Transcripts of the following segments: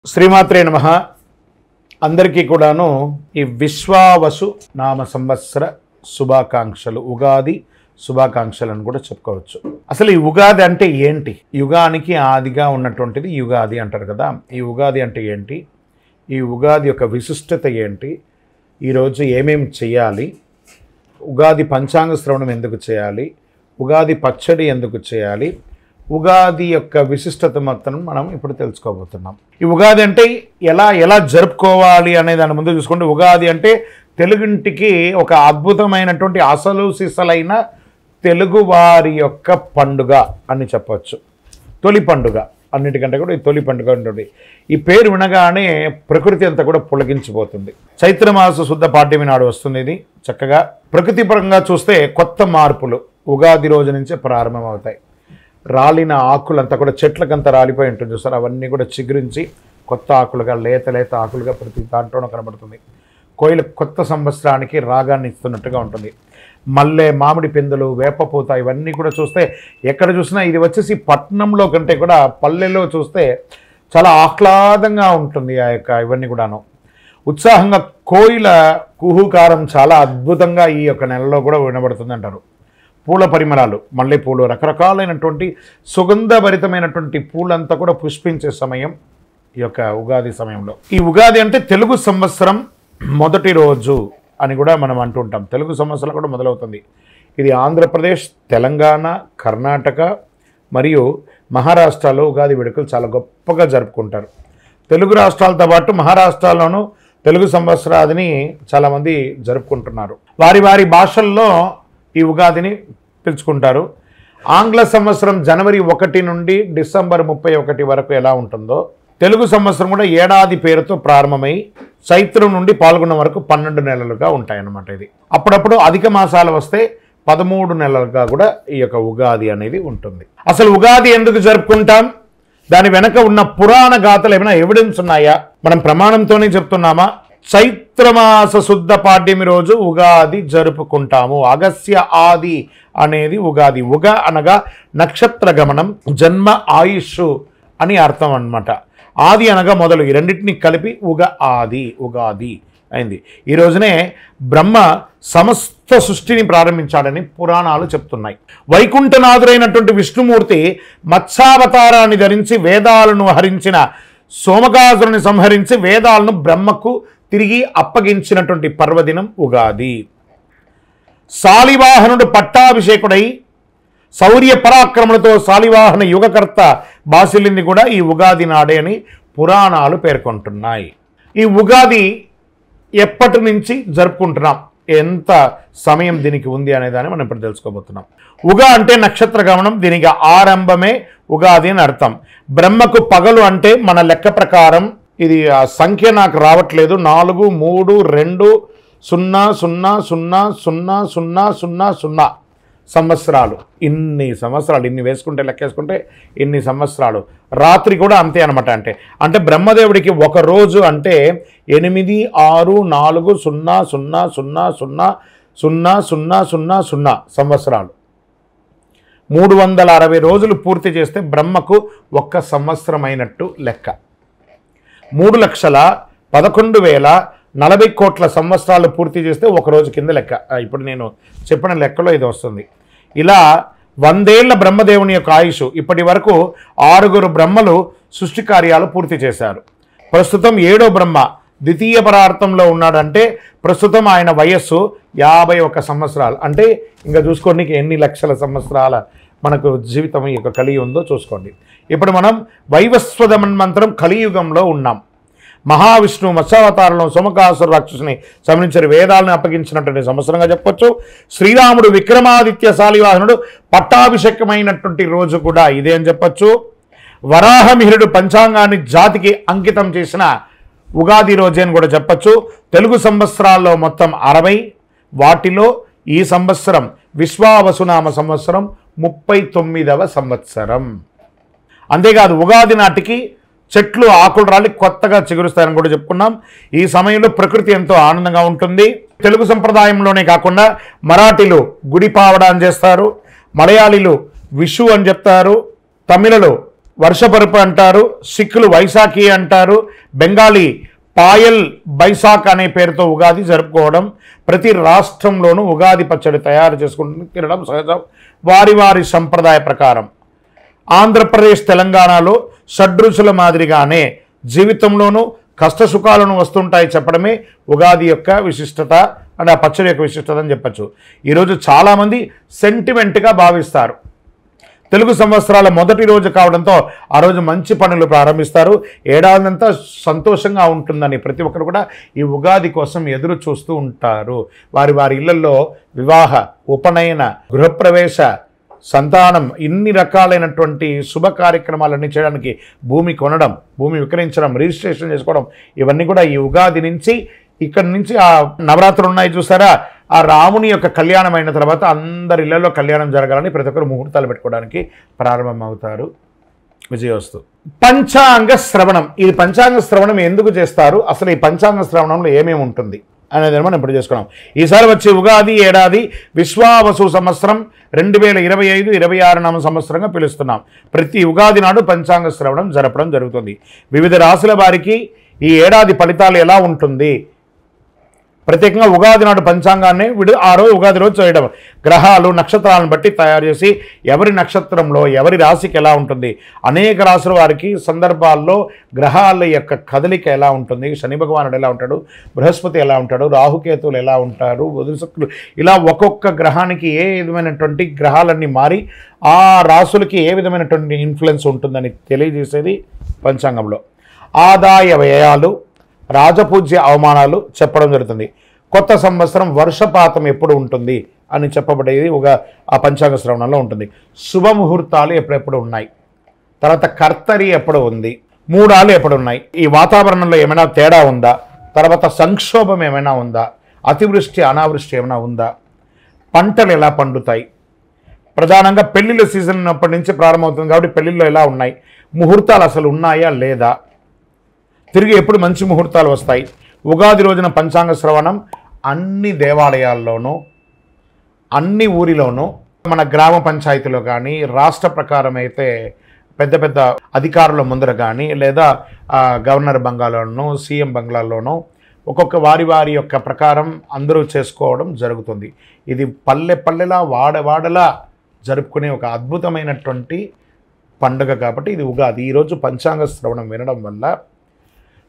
శ్రీమాత్రే నమః. అందరికీ కూడాను ఈ విశ్వావసు నామ సంవత్సర శుభాకాంక్షలు, ఉగాది శుభాకాంక్షలు అని కూడా చెప్పుకోవచ్చు. అసలు ఈ ఉగాది అంటే ఏంటి? యుగానికి ఆదిగా ఉన్నటువంటిది యుగాది అంటారు కదా. ఈ ఉగాది అంటే ఏంటి? ఈ ఉగాది యొక్క విశిష్టత ఏంటి? ఈరోజు ఏమేమి చేయాలి? ఉగాది పంచాంగ శ్రవణం ఎందుకు చేయాలి? ఉగాది పచ్చడి ఎందుకు చేయాలి? ఉగాది యొక్క విశిష్టత మొత్తం మనం ఇప్పుడు తెలుసుకోబోతున్నాం. ఈ ఉగాది అంటే ఎలా జరుపుకోవాలి అనే దాని ముందు చూసుకుంటే, ఉగాది అంటే తెలుగింటికి ఒక అద్భుతమైనటువంటి అసలు సిసలైన తెలుగు వారి యొక్క పండుగ అని చెప్పవచ్చు. తొలి పండుగ అన్నిటికంటే కూడా ఈ తొలి పండుగ ఉంటుంది. ఈ పేరు వినగానే ప్రకృతి అంతా కూడా పులకించిపోతుంది. చైత్రమాస శుద్ధ పాడ్యమి నాడు వస్తుంది. ఇది చక్కగా ప్రకృతి పరంగా చూస్తే కొత్త మార్పులు ఉగాది రోజు నుంచే ప్రారంభమవుతాయి. రాలిన ఆకులంతా కూడా చెట్లకంతా రాలిపోయి ఉంటుంది చూసారు, అవన్నీ కూడా చిగురించి కొత్త ఆకులుగా లేత ఆకులుగా ప్రతి దాంట్లోనూ కనబడుతుంది. కోయిల కొత్త సంవత్సరానికి రాగాన్ని ఇస్తున్నట్టుగా ఉంటుంది. మల్లె, మామిడి పిందులు, వేపపూత ఇవన్నీ కూడా చూస్తే ఎక్కడ చూసినా ఇది వచ్చేసి పట్టణంలో కంటే కూడా పల్లెలో చూస్తే చాలా ఆహ్లాదంగా ఉంటుంది. ఆ యొక్క ఇవన్నీ కూడాను ఉత్సాహంగా కోయిల కుహుకారం చాలా అద్భుతంగా ఈ యొక్క నెలలో కూడా వినబడుతుంది అంటారు. పూల పరిమళాలు, మల్లెపూలు, రకరకాలైనటువంటి సుగంధభరితమైనటువంటి పూలంతా కూడా పుష్పించే సమయం ఈ యొక్క ఉగాది సమయంలో. ఈ ఉగాది అంటే తెలుగు సంవత్సరం మొదటి రోజు అని కూడా మనం అంటుంటాం. తెలుగు సంవత్సరం కూడా మొదలవుతుంది. ఇది ఆంధ్రప్రదేశ్, తెలంగాణ, కర్ణాటక మరియు మహారాష్ట్రలో ఉగాది వేడుకలు చాలా గొప్పగా జరుపుకుంటారు. తెలుగు రాష్ట్రాలతో పాటు మహారాష్ట్రలోనూ తెలుగు సంవత్సరాదిని చాలామంది జరుపుకుంటున్నారు. వారి వారి భాషల్లో ఈ ఉగాదిని పిలుచుకుంటారు. ఆంగ్ల సంవత్సరం జనవరి 1 నుండి డిసెంబర్ 31 వరకు ఎలా ఉంటుందో, తెలుగు సంవత్సరం కూడా ఏడాది పేరుతో ప్రారంభమై చైత్రం నుండి పాల్గొన్న వరకు 12 నెలలుగా ఉంటాయన్నమాట. ఇది అప్పుడప్పుడు అధిక మాసాలు వస్తే 13 నెలలుగా కూడా ఈ యొక్క ఉగాది అనేది ఉంటుంది. అసలు ఉగాది ఎందుకు జరుపుకుంటాం? దాని వెనక ఉన్న పురాణ గాథలు ఏమైనా ఎవిడెన్స్ ఉన్నాయా? మనం ప్రమాణంతోనే చెప్తున్నామా? చైత్రమాస శుద్ధ పాడ్యమి రోజు ఉగాది జరుపుకుంటాము. అగస్య ఆది అనేది ఉగాది. ఉగ అనగా నక్షత్ర గమనం, జన్మ, ఆయుష్ అని అర్థం అన్నమాట. ఆది అనగా మొదలు, ఈ రెండింటిని కలిపి ఉగాది అయింది. ఈ రోజునే బ్రహ్మ సమస్త సృష్టిని ప్రారంభించాడని పురాణాలు చెప్తున్నాయి. వైకుంఠనాథుడైనటువంటి విష్ణుమూర్తి మత్స్యావతారాన్ని ధరించి వేదాలను హరించిన సోమకాసురుని సంహరించి వేదాలను బ్రహ్మకు తిరిగి అప్పగించినటువంటి పర్వదినం ఉగాది. శాలివాహనుడు పట్టాభిషేకుడై శౌర్య పరాక్రమణతో శాలివాహన యుగకర్త బాసిలింది కూడా ఈ ఉగాది నాడే అని పురాణాలు పేర్కొంటున్నాయి. ఈ ఉగాది ఎప్పటి నుంచి జరుపుకుంటున్నాం, ఎంత సమయం దీనికి ఉంది అనేదాన్ని మనం ఇప్పుడు తెలుసుకోబోతున్నాం. ఉగా అంటే నక్షత్ర గమనం, దీనికి ఆరంభమే ఉగాది అని అర్థం. బ్రహ్మకు పగలు అంటే మన లెక్క ప్రకారం, ఇది ఆ సంఖ్య నాకు రావట్లేదు, 4, 3, 2, 0, 0, 0, 0, 0, 0 సంవత్సరాలు. ఇన్ని సంవత్సరాలు, ఇన్ని వేసుకుంటే లెక్కేసుకుంటే ఇన్ని సంవత్సరాలు. రాత్రి కూడా అంతే అనమాట. అంటే బ్రహ్మదేవుడికి ఒక రోజు అంటే 8, 6, 4, 0, 0, 0, 0, 0, 0, 0 సంవత్సరాలు. 360 రోజులు పూర్తి చేస్తే బ్రహ్మకు ఒక్క సంవత్సరం అయినట్టు లెక్క. 3,11,040 కోట్ల సంవత్సరాలు పూర్తి చేస్తే ఒక రోజు కింద లెక్క. ఇప్పుడు నేను చెప్పిన లెక్కలో ఇది వస్తుంది. ఇలా 100 ఏళ్ల బ్రహ్మదేవుని యొక్క ఆయుష్. ఇప్పటి వరకు 6 బ్రహ్మలు సృష్టి కార్యాలు పూర్తి చేశారు. ప్రస్తుతం 7వ బ్రహ్మ ద్వితీయ పరార్థంలో ఉన్నాడంటే ప్రస్తుతం ఆయన వయస్సు 51 సంవత్సరాలు. అంటే ఇంకా చూసుకోండి ఎన్ని లక్షల సంవత్సరాల మనకు జీవితం ఈ యొక్క కలియుగం ఉందో చూసుకోండి. ఇప్పుడు మనం వైవస్వత మన్వంతరం కలియుగంలో ఉన్నాం. మహావిష్ణువు మత్స్యావతారంలో సోమకాసుర రాక్షసుని సంహరించి వేదాలను అప్పగించినటువంటి సంవత్సరంగా చెప్పొచ్చు. శ్రీరాముడు విక్రమాదిత్య శాలివాహనుడు పట్టాభిషేకమైనటువంటి రోజు కూడా ఇదే అని చెప్పొచ్చు. వరాహమిహిరుడు పంచాంగాన్ని జాతికి అంకితం చేసిన ఉగాది రోజే అని కూడా చెప్పచ్చు. తెలుగు సంవత్సరాల్లో మొత్తం 60, వాటిలో ఈ సంవత్సరం విశ్వావసునామ సంవత్సరం 39వ సంవత్సరం. అంతేకాదు ఉగాది నాటికి చెట్లు ఆకులు రాలి కొత్తగా చిగురుస్తాయని కూడా చెప్పుకున్నాం. ఈ సమయంలో ప్రకృతి ఎంతో ఆనందంగా ఉంటుంది. తెలుగు సంప్రదాయంలోనే కాకుండా మరాఠీలు గుడి పావడా అని చేస్తారు, మలయాళీలు విషు అని చెప్తారు, తమిళలో వర్షపరుపు అంటారు, సిక్కులు వైశాఖి అంటారు, బెంగాలీ పాయల్ బైసాక్ అనే పేరుతో ఉగాది జరుపుకోవడం. ప్రతి రాష్ట్రంలోనూ ఉగాది పచ్చడి తయారు చేసుకుంటూ తినడం సహజం వారి వారి సంప్రదాయ ప్రకారం. ఆంధ్రప్రదేశ్ తెలంగాణలో షడ్రుచుల మాదిరిగానే జీవితంలోనూ కష్టసుఖాలను వస్తుంటాయి చెప్పడమే ఉగాది యొక్క విశిష్టత అంటే ఆ పచ్చడి యొక్క విశిష్టత అని చెప్పచ్చు. ఈరోజు చాలామంది సెంటిమెంట్గా భావిస్తారు. తెలుగు సంవత్సరాల మొదటి రోజు కావడంతో ఆ రోజు మంచి పనులు ప్రారంభిస్తారు. ఏడాదంతా సంతోషంగా ఉంటుందని ప్రతి ఒక్కరు కూడా ఈ ఉగాది కోసం ఎదురు చూస్తూ ఉంటారు. వారి వారి ఇళ్లలో వివాహ, ఉపనయన, గృహప్రవేశ, సంతానం ఇన్ని రకాలైనటువంటి శుభ కార్యక్రమాలన్నీ చేయడానికి భూమి కొనడం, భూమి విక్రయించడం, రిజిస్ట్రేషన్ చేసుకోవడం ఇవన్నీ కూడా ఈ ఉగాది నుంచి ఇక్కడి నుంచి ఆ నవరాత్రులు ఉన్నాయి చూసారా, ఆ రాముని యొక్క కళ్యాణం అయిన తర్వాత అందరి ఇళ్లలో కళ్యాణం జరగాలని ప్రతి ఒక్కరు ముహూర్తాలు పెట్టుకోవడానికి ప్రారంభమవుతారు. విజయోస్తు. పంచాంగ శ్రవణం. ఈ పంచాంగ శ్రవణం ఎందుకు చేస్తారు, అసలు ఈ పంచాంగ శ్రవణంలో ఏమేమి ఉంటుంది అనేది మనం ఇప్పుడు చేసుకున్నాం. ఈసారి వచ్చే ఉగాది ఏడాది విశ్వావసు సంవత్సరం 2025-26 నామ సంవత్సరంగా పిలుస్తున్నాం. ప్రతి ఉగాది నాడు పంచాంగ శ్రవణం జరపడం జరుగుతుంది. వివిధ రాశుల వారికి ఈ ఏడాది ఫలితాలు ఎలా ఉంటుంది, ప్రత్యేకంగా ఉగాది నాడు పంచాంగాన్ని ఆ రోజు ఉగాది రోజు చేయడం, గ్రహాలు నక్షత్రాలను బట్టి తయారు చేసి ఎవరి నక్షత్రంలో ఎవరి రాశికి ఎలా ఉంటుంది, అనేక రాశుల వారికి సందర్భాల్లో గ్రహాల యొక్క కదలిక ఎలా ఉంటుంది, శని భగవానుడు ఎలా ఉంటాడు, బృహస్పతి ఎలా ఉంటాడు, రాహుకేతువులు ఎలా ఉంటారు, బుధశుక్రులు, ఇలా ఒక్కొక్క గ్రహానికి ఏ విధమైనటువంటి గ్రహాలన్నీ మారి ఆ రాశులకి ఏ విధమైనటువంటి ఇన్ఫ్లుయెన్స్ ఉంటుందని తెలియజేసేది పంచాంగంలో. ఆదాయ వ్యయాలు, రాజపూజ్య అవమానాలు చెప్పడం జరుగుతుంది. కొత్త సంవత్సరం వర్షపాతం ఎప్పుడు ఉంటుంది అని చెప్పబడేది ఆ పంచాంగ శ్రవణంలో ఉంటుంది. శుభముహూర్తాలు ఎప్పుడెప్పుడు ఉన్నాయి, తర్వాత కర్తరి ఎప్పుడు ఉంది, మూడాలు ఎప్పుడు ఉన్నాయి, ఈ వాతావరణంలో ఏమైనా తేడా ఉందా, తర్వాత సంక్షోభం ఏమైనా ఉందా, అతివృష్టి అనావృష్టి ఏమైనా ఉందా, పంటలు ఎలా పండుతాయి, ప్రధానంగా పెళ్లిళ్ళ సీజన్ అప్పటి నుంచి ప్రారంభమవుతుంది కాబట్టి పెళ్లిళ్ళు ఎలా ఉన్నాయి, ముహూర్తాలు అసలు ఉన్నాయా లేదా, తిరిగి ఎప్పుడు మంచి ముహూర్తాలు వస్తాయి. ఉగాది రోజున పంచాంగ శ్రవణం అన్ని దేవాలయాల్లోనూ అన్ని ఊరిలోనూ మన గ్రామ పంచాయతీలో కానీ రాష్ట్ర ప్రకారం అయితే పెద్ద పెద్ద అధికారుల ముందర కానీ లేదా గవర్నర్ బంగ్లాలోనూ సీఎం బంగ్లాల్లోనూ ఒక్కొక్క వారి వారి యొక్క ప్రకారం అందరూ చేసుకోవడం జరుగుతుంది. ఇది పల్లె పల్లెలా వాడవాడలా జరుపుకునే ఒక అద్భుతమైనటువంటి పండుగ కాబట్టి ఇది ఉగాది. ఈరోజు పంచాంగ శ్రవణం వినడం వల్ల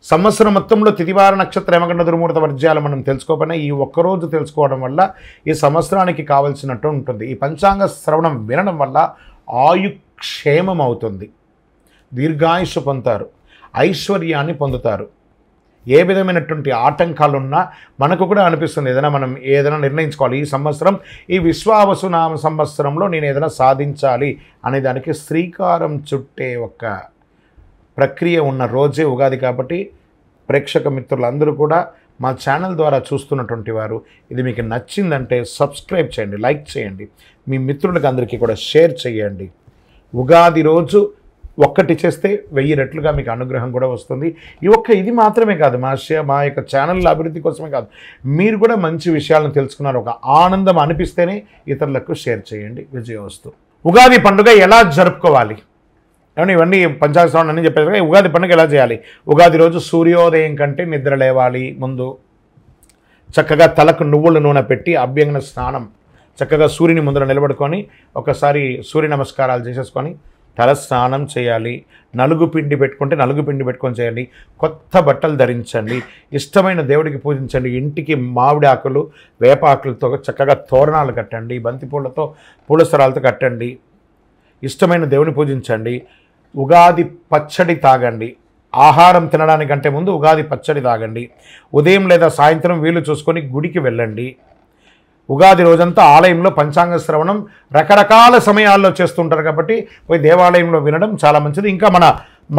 సంవత్సరం మొత్తంలో తిథివార నక్షత్ర యమగండ దుర్ముహూర్త వర్జ్యాలు మనం తెలుసుకోకపోయినా ఈ ఒక్కరోజు తెలుసుకోవడం వల్ల ఈ సంవత్సరానికి కావలసినట్టు ఉంటుంది. ఈ పంచాంగ శ్రవణం వినడం వల్ల ఆయుక్షేమం అవుతుంది, దీర్ఘాయుష్ పొందుతారు, ఐశ్వర్యాన్ని పొందుతారు. ఏ విధమైనటువంటి ఆటంకాలున్నా మనకు కూడా అనిపిస్తుంది మనం ఏదైనా నిర్ణయించుకోవాలి, ఈ సంవత్సరం ఈ విశ్వావసు నామ సంవత్సరంలో నేను ఏదైనా సాధించాలి అనే దానికి శ్రీకారం చుట్టే ఒక ప్రక్రియ ఉన్న రోజే ఉగాది. కాబట్టి ప్రేక్షక మిత్రులందరూ కూడా మా ఛానల్ ద్వారా చూస్తున్నటువంటి వారు ఇది మీకు నచ్చిందంటే సబ్స్క్రైబ్ చేయండి, లైక్ చేయండి, మీ మిత్రులకు అందరికీ కూడా షేర్ చేయండి. ఉగాది రోజు ఒక్కటి చేస్తే 1000 రెట్లుగా మీకు అనుగ్రహం కూడా వస్తుంది. ఇది మాత్రమే కాదు, మా యొక్క ఛానల్ అభివృద్ధి కోసమే కాదు, మీరు కూడా మంచి విషయాలను తెలుసుకున్నారు, ఒక ఆనందం అనిపిస్తేనే ఇతరులకు షేర్ చేయండి. విజయోస్తు. ఉగాది పండుగ ఎలా జరుపుకోవాలి, ఇవన్నీ పంచాంగ శ్రవణం అని చెప్పేసి ఉగాది పండుగ ఎలా చేయాలి. ఉగాది రోజు సూర్యోదయం కంటే నిద్ర లేవాలి. ముందు చక్కగా తలకు నువ్వుల నూనె పెట్టి అభ్యంగన స్నానం, చక్కగా సూర్యుని ముందర నిలబడుకొని ఒకసారి సూర్య నమస్కారాలు చేసేసుకొని తల స్నానం చేయాలి. నలుగు పిండి పెట్టుకుంటే నలుగు పిండి పెట్టుకొని చేయండి. కొత్త బట్టలు ధరించండి, ఇష్టమైన దేవుడికి పూజించండి. ఇంటికి మామిడి ఆకులు, వేప ఆకులతో చక్కగా తోరణాలు కట్టండి, బంతిపూలతో పూలసరాలతో కట్టండి, ఇష్టమైన దేవుని పూజించండి. ఉగాది పచ్చడి తాగండి. ఆహారం తినడానికంటే ముందు ఉగాది పచ్చడి తాగండి. ఉదయం లేదా సాయంత్రం వీలు చూసుకొని గుడికి వెళ్ళండి. ఉగాది రోజంతా ఆలయంలో పంచాంగ శ్రవణం రకరకాల సమయాల్లో చేస్తుంటారు కాబట్టి పోయి దేవాలయంలో వినడం చాలా మంచిది. ఇంకా మన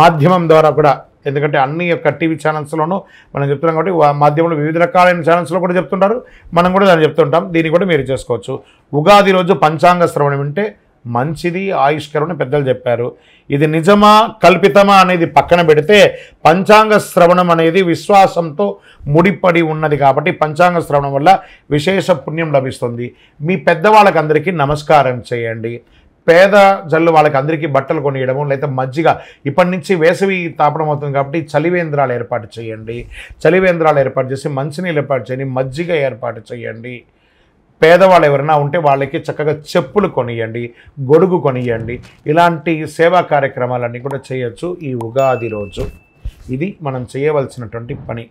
మాధ్యమం ద్వారా కూడా, ఎందుకంటే అన్ని యొక్క టీవీ ఛానల్స్లోనూ మనం చెప్తున్నాం కాబట్టి మాధ్యమంలో వివిధ రకాలైన ఛానల్స్లో కూడా చెప్తుంటారు, మనం కూడా దాన్ని చెప్తుంటాం. దీన్ని కూడా మీరు చేసుకోవచ్చు. ఉగాది రోజు పంచాంగ శ్రవణం వింటే మంచిది, ఆయుష్కరమని పెద్దలు చెప్పారు. ఇది నిజమా కల్పితమా అనేది పక్కన పెడితే పంచాంగ శ్రవణం అనేది విశ్వాసంతో ముడిపడి ఉన్నది కాబట్టి పంచాంగ శ్రవణం వల్ల విశేష పుణ్యం లభిస్తుంది. మీ పెద్దవాళ్ళకందరికీ నమస్కారం చేయండి. పేద జల్లు వాళ్ళకి అందరికీ బట్టలు కొనియడము, లేదా మజ్జిగ. ఇప్పటి నుంచి వేసవి తాపడం అవుతుంది కాబట్టి చలివేంద్రాలు ఏర్పాటు చేయండి. చలివేంద్రాలు ఏర్పాటు చేసి మంచినీళ్ళు ఏర్పాటు చేయండి, మజ్జిగ ఏర్పాటు చేయండి. పేదవాళ్ళు ఎవరైనా ఉంటే వాళ్ళకి చక్కగా చెప్పులు కొనియండి, గొడుగు కొనియండి. ఇలాంటి సేవా కార్యక్రమాలన్నీ కూడా చేయొచ్చు ఈ ఉగాది రోజు. ఇది మనం చేయవలసినటువంటి పని.